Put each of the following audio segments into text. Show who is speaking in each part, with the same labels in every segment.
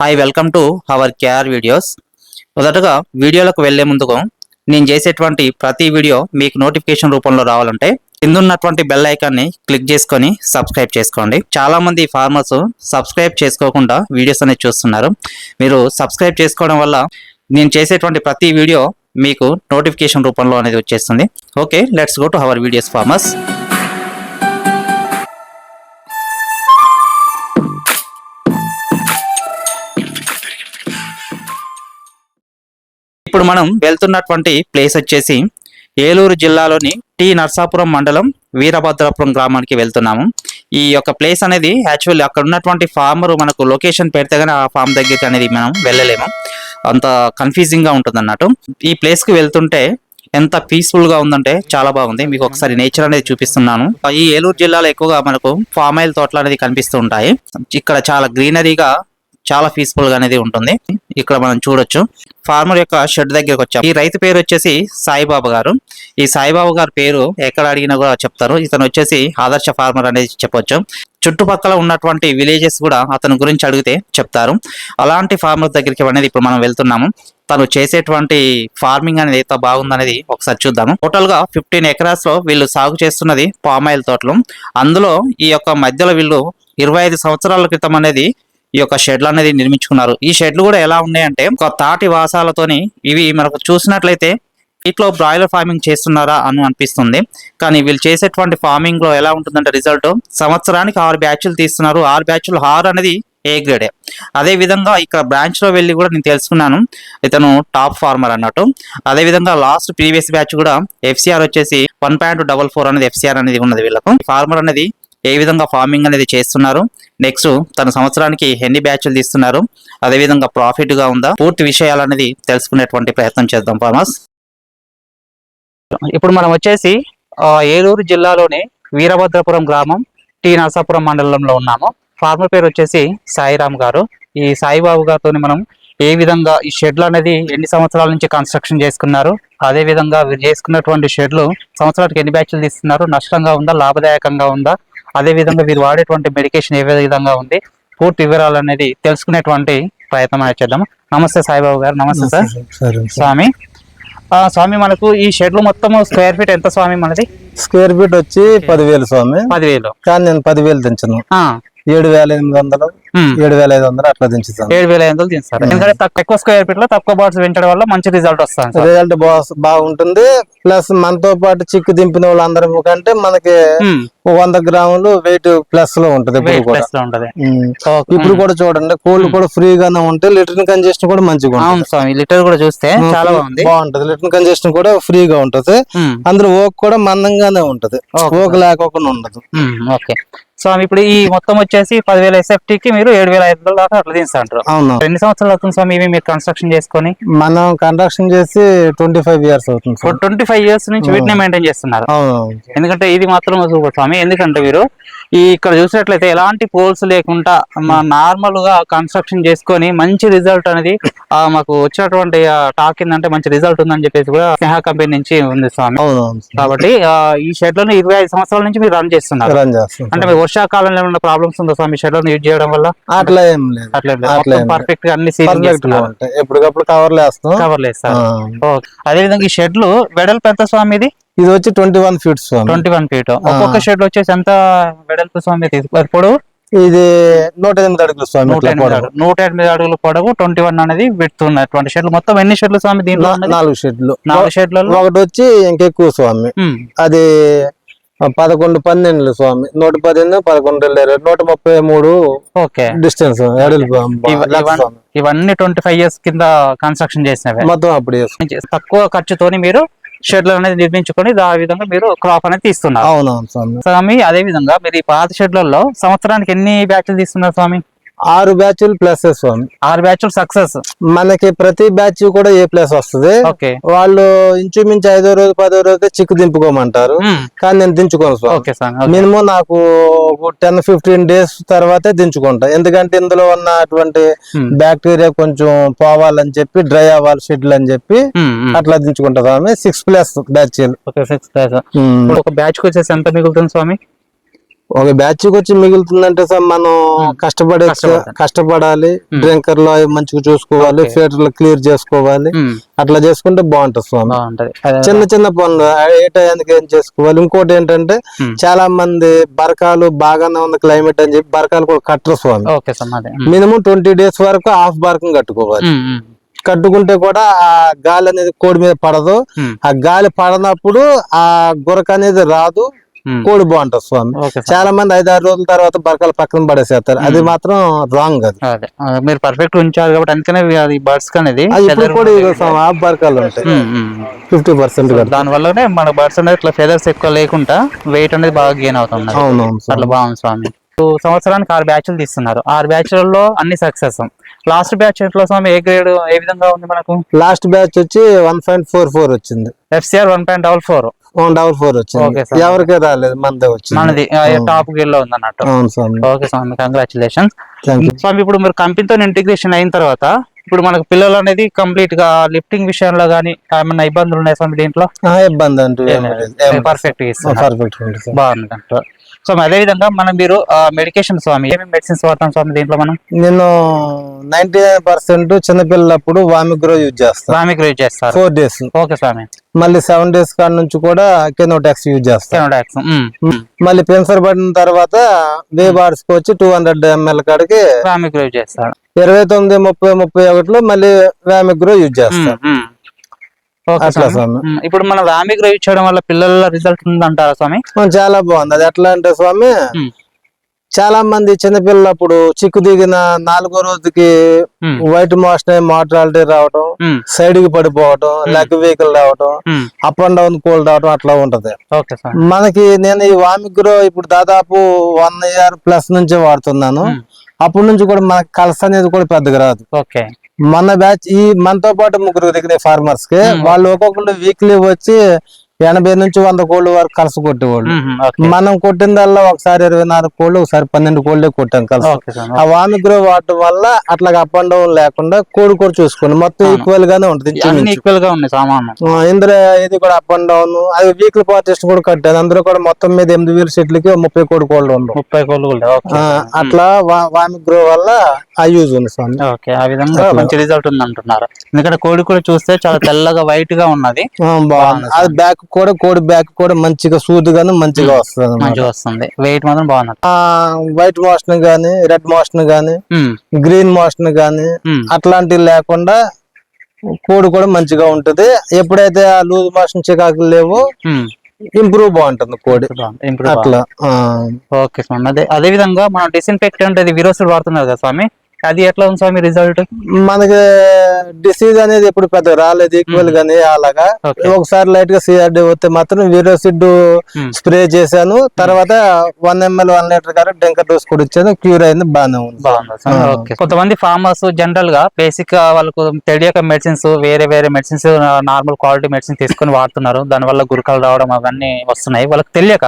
Speaker 1: Hi welcome to our KR videos. మొదటగా వీడియోలకు వెళ్లే ముందుకు నేను చేసేటువంటి ప్రతి వీడియో మీకు నోటిఫికేషన్ రూపంలో రావాలంటే కింద ఉన్నటువంటి బెల్ ఐకాన్ని క్లిక్ చేసుకొని సబ్స్క్రైబ్ చేసుకోండి. చాలా మంది ఫార్మర్స్ సబ్స్క్రైబ్ చేసుకోకుండా వీడియోస్ అనేది చూస్తున్నారు. మీరు సబ్స్క్రైబ్ చేసుకోవడం వల్ల నేను చేసేటువంటి ప్రతి వీడియో మీకు నోటిఫికేషన్ రూపంలో అనేది వచ్చేస్తుంది. Okay, let's go to our videos farmers. ఇప్పుడు మనం వెళ్తున్నటువంటి ప్లేస్ వచ్చేసి ఏలూరు జిల్లాలోని టి నర్సాపురం మండలం వీరభద్రాపురం గ్రామానికి వెళ్తున్నాము. ఈ యొక్క ప్లేస్ అనేది యాక్చువల్లీ అక్కడ ఉన్నటువంటి ఫార్మర్ మనకు లొకేషన్ పెడితే గానీ ఆ ఫార్మ్ దగ్గరికి అనేది మనం వెళ్ళలేము, అంత కన్ఫ్యూజింగ్ గా ఉంటుంది అన్నట్టు. ఈ ప్లేస్ కి వెళ్తుంటే ఎంత పీస్ఫుల్ గా ఉందంటే చాలా బాగుంది. మీకు ఒకసారి నేచర్ అనేది చూపిస్తున్నాను. ఈ ఏలూరు జిల్లాలో ఎక్కువగా మనకు ఫామ్ ఆయిల్ తోటలు అనేది కనిపిస్తూ ఉంటాయి. ఇక్కడ చాలా గ్రీనరీగా చాలా పీస్ఫుల్ గా అనేది ఉంటుంది. ఇక్కడ మనం చూడొచ్చు ఫార్మర్ యొక్క షెడ్ దగ్గరకు వచ్చాం. ఈ రైతు పేరు వచ్చేసి సాయిబాబా గారు. ఈ సాయిబాబా గారి పేరు ఎక్కడ అడిగినా కూడా చెప్తారు. ఇతను వచ్చేసి ఆదర్శ ఫార్మర్ అనేది చెప్పొచ్చు. చుట్టుపక్కల ఉన్నటువంటి విలేజెస్ కూడా అతని గురించి అడిగితే చెప్తారు. అలాంటి ఫార్మర్ దగ్గరికి అనేది ఇప్పుడు మనం వెళ్తున్నాము. తను చేసేటువంటి ఫార్మింగ్ అనేది ఎంత బాగుందనేది ఒకసారి చూద్దాము. టోటల్ గా 15 ఎకరాస్ లో వీళ్ళు సాగు చేస్తున్నది పామ్ ఆయిల్ తోటలు. అందులో ఈ యొక్క మధ్యలో వీళ్ళు 25 సంవత్సరాల క్రితం అనేది ఈ యొక్క షెడ్లు అనేది నిర్మించుకున్నారు. ఈ షెడ్లు కూడా ఎలా ఉన్నాయంటే ఒక తాటి వాసాలతోని ఇవి మనకు చూసినట్లయితే ఇట్లో బ్రాయిలర్ ఫార్మింగ్ చేస్తున్నారా అని అనిపిస్తుంది. కానీ వీళ్ళు చేసేటువంటి ఫార్మింగ్ లో ఎలా ఉంటుందంటే రిజల్ట్ సంవత్సరానికి 6 బ్యాచ్లు తీస్తున్నారు. 6 బ్యాచ్లు 6 అనేది ఏ గ్రేడే. అదే విధంగా ఇక్కడ బ్రాంచ్ లో వెళ్ళి కూడా నేను తెలుసుకున్నాను, ఇతను టాప్ ఫార్మర్ అన్నట్టు. అదే విధంగా లాస్ట్ ప్రీవియస్ బ్యాచ్ కూడా FCR వచ్చేసి 1.44 అనేది FCR అనేది ఉన్నది. వీళ్ళకు ఫార్మర్ అనేది ఏ విధంగా ఫార్మింగ్ అనేది చేస్తున్నారు, నెక్స్ట్ తన సంవత్సరానికి ఎన్ని బ్యాచ్లు తీస్తున్నారు, అదే విధంగా ప్రాఫిట్ గా ఉందా, పూర్తి విషయాలు అనేది తెలుసుకునేటువంటి ప్రయత్నం చేద్దాం ఫార్మర్స్. ఇప్పుడు మనం వచ్చేసి ఏలూరు జిల్లాలోని వీరభద్రపురం గ్రామం టి నరసాపురం మండలంలో ఉన్నాము. ఫార్మర్ పేరు వచ్చేసి సాయిరామ్ గారు. ఈ సాయిబాబు గారితో మనం ఏ విధంగా ఈ షెడ్లు అనేది ఎన్ని సంవత్సరాల నుంచి కన్స్ట్రక్షన్ చేసుకున్నారు, అదే విధంగా వీరు చేసుకున్నటువంటి షెడ్లు సంవత్సరానికి ఎన్ని బ్యాచ్లు తీస్తున్నారు, నష్టంగా ఉందా లాభదాయకంగా ఉందా, అదే విధంగా వీరు వాడేటువంటి మెడికేషన్ ఏ విధంగా ఉంది, పూర్తి వివరాలు అనేది తెలుసుకునేటువంటి ప్రయత్నం అనేది చేద్దాం. నమస్తే సాయిబాబు గారు. నమస్తే సార్. స్వామి స్వామి మనకు ఈ షెడ్లు మొత్తం స్క్వేర్ ఫీట్ ఎంత స్వామి? మనది
Speaker 2: స్క్వేర్ ఫీట్ వచ్చి 10,000 స్వామి.
Speaker 1: 10,000
Speaker 2: కానీ నేను 10,000 తెంచను. 7,800 7,500 అట్లా దించుతాను.
Speaker 1: 7,500 దించుతారు. ఎందుకంటే తక్కువ స్క్వేర్ ఫీట్ లో తక్కువ బాట్స్ పెంచడం వల్ల మంచి రిజల్ట్ వస్తుంది.
Speaker 2: రిజల్ట్ బాగుంటుంది. ప్లస్ మనతో పాటు చిక్కు దింపిన వాళ్ళందరూ కంటే మనకి 100 గ్రాములు వెయిట్ ప్లస్ లో ఉంటది. ఇప్పుడు కూడా చూడండి కోల్డ్ కూడా ఫ్రీగానే ఉంటే లిటర్ కంజెషన్ కూడా మంచిగా ఉంటుంది.
Speaker 1: లిటర్ కూడా చూస్తే చాలా
Speaker 2: బాగుంటది. లిటర్ కంజెషన్ కూడా ఫ్రీగా ఉంటది. అందులో ఓక్ కూడా మందంగానే ఉంటది, ఓక్ లేకోకుండా ఉండదు.
Speaker 1: ఓకే. సో ఇప్పుడు ఈ మొత్తం వచ్చేసి 10,000 SFT కి మీరు 7,500 దాకా అట్లా తీస్తారు.
Speaker 2: అవును.
Speaker 1: ఎన్ని సంవత్సరాలు అవుతుంది స్వామి ఇవి మీరు కన్స్ట్రక్షన్ చేసుకొని?
Speaker 2: మనం కన్స్ట్రక్షన్ చేసి 25 ఇయర్స్ అవుతుంది.
Speaker 1: 25 ఇయర్స్ నుంచి వీటిని మెయింటైన్ చేస్తున్నారు. ఎందుకంటే ఇది మాత్రం సూపర్ స్వామి. ఎందుకంటే మీరు ఇక్కడ చూసినట్లయితే ఎలాంటి పోల్స్ లేకుండా నార్మల్ గా కన్స్ట్రక్షన్ చేసుకొని మంచి రిజల్ట్ అనేది మాకు వచ్చినటువంటి టాక్ ఏంటంటే మంచి రిజల్ట్ ఉందని చెప్పేసి కూడా స్నేహ కంపెనీ నుంచి ఉంది స్వామి. కాబట్టి ఈ షెడ్ లో 25 సంవత్సరాల నుంచి మీరు రన్ చేస్తున్నారు. అంటే మీరు వర్షాకాలంలో ఏమైనా ప్రాబ్లమ్స్ ఉందా స్వామి షెడ్ లో యూజ్ చేయడం వల్ల?
Speaker 2: అట్లా ఏం లేదు.
Speaker 1: అట్లా పర్ఫెక్ట్ గా అన్ని
Speaker 2: ఎప్పటికప్పుడు కవర్లు
Speaker 1: వేస్తారు. అదే విధంగా ఈ షెడ్లు వెడల్పు ఎంత స్వామి?
Speaker 2: ఇది వచ్చి 21 ఫీట్ స్వామి.
Speaker 1: 21 ఫీట్. ఒక్కొక్క షెడ్ వచ్చేసి ఎంత వెడల్పు స్వామి? పొడవు
Speaker 2: ఇది 108 అడుగులు స్వామి.
Speaker 1: 108 అడుగులు పొడవు, 21 అనేది పెడుతున్నటువంటి షెడ్లు. మొత్తం ఎన్ని షెడ్లు స్వామి దీంట్లో?
Speaker 2: 4 షెడ్లు.
Speaker 1: 4 షెడ్లలో
Speaker 2: ఒకటి వచ్చి ఇంకెక్కువ స్వామి. అది 11, 12 స్వామి. 118, 11, 133 డిస్టెన్స్.
Speaker 1: ఇవన్నీ 25 ఇయర్స్ కింద కన్స్ట్రక్షన్ చేసినవి
Speaker 2: మొత్తం. అప్పుడు
Speaker 1: తక్కువ ఖర్చుతోని మీరు షెడ్లు అనేది నిర్మించుకొని ఆ విధంగా మీరు క్రాప్ అనేది తీస్తున్నారు.
Speaker 2: అవునవును
Speaker 1: స్వామి. అదే విధంగా మీరు ఈ పాత షెడ్లలో సంవత్సరానికి ఎన్ని బ్యాచ్లు తీస్తున్నారు స్వామి?
Speaker 2: 6 బ్యాచ్లు ప్లస్ స్వామి.
Speaker 1: 6 బ్యాచ్లు సక్సెస్.
Speaker 2: మనకి ప్రతి బ్యాచ్ కూడా ఏ ప్లస్ వస్తుంది. వాళ్ళు ఇంచుమించు 5వ రోజు 10వ రోజు చిక్కు దింపుకోమంటారు, కానీ నేను దించుకోను స్వామి. మినిమం నాకు 10-15 డేస్ తర్వాతే దించుకుంటా. ఎందుకంటే ఇందులో ఉన్నటువంటి బ్యాక్టీరియా కొంచెం పోవాలని చెప్పి, డ్రై అవ్వాలి షెడ్లు అని చెప్పి అట్లా దించుకుంటా స్వామి. 6+ బ్యాచ్.
Speaker 1: ఒక బ్యాచ్ వచ్చేసి ఎంత మిగులుతుంది స్వామి?
Speaker 2: ఒక బ్యాచ్ వచ్చి మిగులుతుందంటే సార్ మనం కష్టపడాలి, డ్రింకర్ లో మంచిగా చూసుకోవాలి, ఫిల్టర్లు క్లియర్ చేసుకోవాలి, అట్లా చేసుకుంటే బాగుంటది స్వామి. చిన్న చిన్న పనులు ఏ టయానికి ఏం చేసుకోవాలి. ఇంకోటి ఏంటంటే చాలా మంది బరకాలు బాగానే ఉంది క్లైమేట్ అని చెప్పి బరకాలు కూడా కట్టరు స్వామి. మినిమం 20 days వరకు హాఫ్ బరకం కట్టుకోవాలి. కట్టుకుంటే కూడా ఆ గాలి అనేది కోడి మీద పడదు. ఆ గాలి పడనప్పుడు ఆ గురక అనేది రాదు, కోడి బాగుంటది స్వామి. చాలా మంది 5-6 రోజుల తర్వాత బరకాలు పక్కన పడేసేస్తారు, అది మాత్రం రాంగ్. అది
Speaker 1: మీరు పర్ఫెక్ట్ ఉంచారు కాబట్టి అందుకనే బర్డ్స్ అనేది
Speaker 2: ఇప్పుడు కూడా హాఫ్ బరకాలు ఉంటాయి 50%.
Speaker 1: దాని వల్లనే మన బర్డ్స్ అనేది ఇట్లా ఫెదర్స్ ఎక్కువ లేకుండా వెయిట్ అనేది బాగా గెయిన్ అవుతుంది. అట్లా బాగుంది స్వామి. సంవత్సరానికి 6 బ్యాచ్లు తీస్తున్నారు. 6 బ్యాచ్లలో అన్ని సక్సెస్. లాస్ట్ బ్యాచ్ ఎట్లా స్వామి, ఏ గ్రేడ్ ఏ విధంగా ఉంది మనకు?
Speaker 2: లాస్ట్ బ్యాచ్ వచ్చి 1.44 వచ్చింది.
Speaker 1: FCR 1.44
Speaker 2: వచ్చింది. ఎవరికే రాలేదు, మనదే వచ్చింది.
Speaker 1: మనది టాప్ గేర్ లో ఉంది అన్నట్టు. ఓకే స్వామి, కంగ్రాచులేషన్స్ స్వామి. ఇప్పుడు మీరు కంపెనీతో ఇంటిగ్రేషన్ అయిన తర్వాత ఇప్పుడు మనకు పిల్లలు అనేది కంప్లీట్ గా లిఫ్టింగ్ విషయంలో గానీ ఏమన్నా ఇబ్బందులు ఉన్నాయి స్వామి దీంట్లో?
Speaker 2: ఇబ్బంది అంటే
Speaker 1: పర్ఫెక్ట్ బాగుంది అంటారు. సో అదే విధంగా మీరు మెడికేషన్ స్వామి ఏమేమి మెడిసిన్స్ వాడతాం స్వామి దీంట్లో మనం?
Speaker 2: నేను 99% చిన్నపిల్లలప్పుడు వామిగ్రో యూజ్ చేస్తాను.
Speaker 1: వామిగ్రో యూజ్ చేస్తారు
Speaker 2: 4 days.
Speaker 1: ఓకే స్వామి.
Speaker 2: మళ్ళీ 7 days కాడ నుంచి కూడా కెనోటాక్స్ యూజ్ చేస్తాను. మళ్ళీ పెన్సర్ పడిన తర్వాత వేబార్స్ వచ్చి 200 ml కాడికి
Speaker 1: వామిగ్రో యూజ్ చేస్తాను.
Speaker 2: 29, 30, 31లో మళ్ళీ వామిగ్రో యూజ్ చేస్తాను.
Speaker 1: ఇప్పుడు మనం వామిగ్రో యూజ్ చేయడం వల్ల పిల్లల రిజల్ట్ ఉందంటారా స్వామి?
Speaker 2: చాలా బాగుంది. అది ఎట్లా అంటే స్వామి, చాలా మంది చిన్నపిల్లలప్పుడు చిక్కు దిగిన 4వ రోజుకి వైట్ మోషన్ మార్టాలిటీ రావటం, సైడ్ కి పడిపోవటం, లెగ్ వెహికల్ రావటం, అప్ అండ్ డౌన్ కోల్డ్ రావటం అట్లా ఉంటది. మనకి నేను ఈ వామిగ్రో ఇప్పుడు దాదాపు 1 year plus నుంచి వాడుతున్నాను. అప్పటి నుంచి కూడా మనకి కలస అనేది కూడా పెద్దగా రాదు. మన బ్యాచ్ మనతో పాటు 3 దిగిన ఫార్మర్స్ కి వాళ్ళు ఒక్కొక్కరు వీక్లీ వచ్చి 80 నుంచి 100 కోళ్ళు వరకు కలస కొట్టేవాళ్ళు. మనం కొట్టిందల్లా ఒకసారి 24 కోళ్ళు, ఒకసారి 12 కోళ్ళే కొట్టాం కలస. ఆ వామిగ్రో వాడటం వల్ల అట్లా అప్ అండ్ డౌన్ లేకుండా కోడి కూడా చూసుకోండి మొత్తం ఈక్వల్ గానే ఉంటుంది. ఇందులో ఇది కూడా అప్ అండ్ డౌన్. అది వీక్లీ పార్టిస్ట్ కూడా కట్టాను. అందులో కూడా మొత్తం మీద 8,000 సెట్లకి 30 కోళ్ళు ఉండవు. అట్లా వామిగ్రో వల్ల ఆ యూజ్ ఉంది స్వామి.
Speaker 1: ఆ విధంగా మంచి రిజల్ట్ ఉంది అంటున్నారు. ఎందుకంటే కోడి కూడా చూస్తే చాలా తెల్లగా వైట్ గా ఉన్నది.
Speaker 2: బాగుంది. అది బ్యాక్ కూడా కోడి బ్యాక్ కూడా మంచిగా సూదుగాను మంచిగా
Speaker 1: వస్తుంది. వెయిట్ మాత్రం బాగుంది.
Speaker 2: వైట్ మోషన్ గానీ, రెడ్ మోషన్ గానీ, గ్రీన్ మోషన్ గానీ అట్లాంటివి లేకుండా కోడి కూడా మంచిగా ఉంటది. ఎప్పుడైతే ఆ లూజ్ మోషన్ చికాకులు లేవో ఇంప్రూవ్ బాగుంటుంది కోడి అట్లా.
Speaker 1: ఓకే స్వామి. అదే విధంగా మనం డిస్ఇన్ఫెక్టెంట్ అది విరోసిడ్ వాడుతున్నారు కదా స్వామి, అది ఎట్లా ఉంది స్వామి రిజల్ట్?
Speaker 2: మనకి డిసీజ్ అనేది ఎప్పుడు పెద్ద రాలేదు ఈక్వల్ గానీ. అలాగా ఒకసారి లైట్ గా సిఆర్డి వస్తే మాత్రం విరోసిడ్ స్ప్రే చేశాను. తర్వాత 1 ml 1 liter కాడ డ్రింకర్ డోస్ కూడా ఇచ్చాను. క్యూర్ అయింది, బాగానే ఉంది.
Speaker 1: కొంతమంది ఫార్మర్స్ జనరల్ గా బేసిక్ గా వాళ్ళకు తెలియక మెడిసిన్స్ వేరే మెడిసిన్స్ నార్మల్ క్వాలిటీ మెడిసిన్ తీసుకుని వాడుతున్నారు. దాని వల్ల గురకలు రావడం అవన్నీ వస్తున్నాయి వాళ్ళకి తెలియక.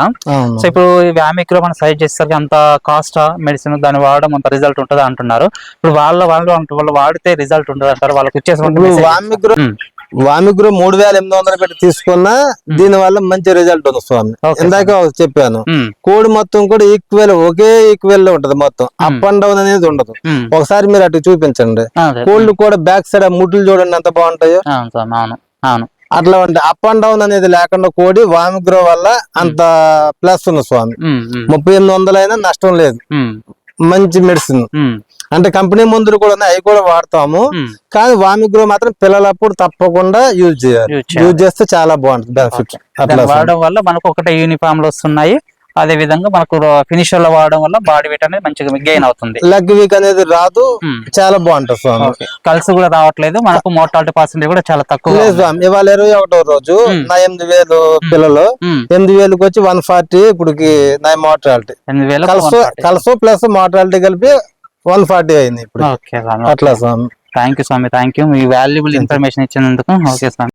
Speaker 1: సో ఇప్పుడు వామిగ్రో మనం సజెస్ట్ చేస్తారు అంత కాస్ట్ మెడిసిన్, దాన్ని వాడడం అంత రిజల్ట్ ఉంటుంది అంటున్నారు. ఇప్పుడు వాళ్ళు వాడితే రిజల్ట్ ఉండదు అంటారు. వాళ్ళకి వచ్చేసి
Speaker 2: వామిగ్రో 3,800 పెట్టి తీసుకున్నా దీని వల్ల మంచి రిజల్ట్ ఉంది స్వామి. ఇందాక చెప్పాను కోడి మొత్తం కూడా ఒకే ఈక్వల్ లో ఉంటది. మొత్తం అప్ అండ్ డౌన్ అనేది ఉండదు. ఒకసారి మీరు అటు చూపించండి. కోళ్ళు కూడా బ్యాక్ సైడ్ ముడ్లు చూడండి ఎంత బాగుంటాయో. అట్లా ఉంటాయి. అప్ అండ్ డౌన్ అనేది లేకుండా కోడి వామిగ్రో వల్ల అంత ప్లస్ ఉంది స్వామి. 3,800 అయినా నష్టం లేదు. మంచి మెడిసిన్. అంటే కంపెనీ మందులు కూడా ఉన్నాయి, అవి కూడా వాడతాము. కానీ వామిగ్రో మాత్రం పిల్లలప్పుడు తప్పకుండా యూజ్ చేయాలి. యూజ్ చేస్తే చాలా బాగుంటుంది బెనిఫిట్.
Speaker 1: అట్లా వాడడం వల్ల మనకు ఒకటే యూనిఫామ్ లో వస్తున్నాయి. అదే విధంగా మనకు ఫినిషర్ లో వాడడం వల్ల బాడీ వెయిట్ అనేది మంచిగా గెయిన్ అవుతుంది.
Speaker 2: లెగ్ వీక్ అనేది రాదు, చాలా బాగుంటుంది స్వామి.
Speaker 1: కలిసి కూడా రావట్లేదు మనకు. మోర్టాలిటీ పర్సెంటేజ్ కూడా చాలా తక్కువ
Speaker 2: లేదు స్వామి. ఇవాళ 21వ రోజు నా 8,000 పిల్లలు 8,000కి వచ్చి 140 ఇప్పుడుకి నా మోర్టాలిటీ. కలసు ప్లస్ మోర్టాలిటీ కలిపి 140 అయింది ఇప్పుడు. అట్లా స్వామి.
Speaker 1: థ్యాంక్ యూ స్వామి. థ్యాంక్ యూ మీ వాల్యుబుల్ ఇన్ఫర్మేషన్ ఇచ్చినందుకు. ఓకే స్వామి.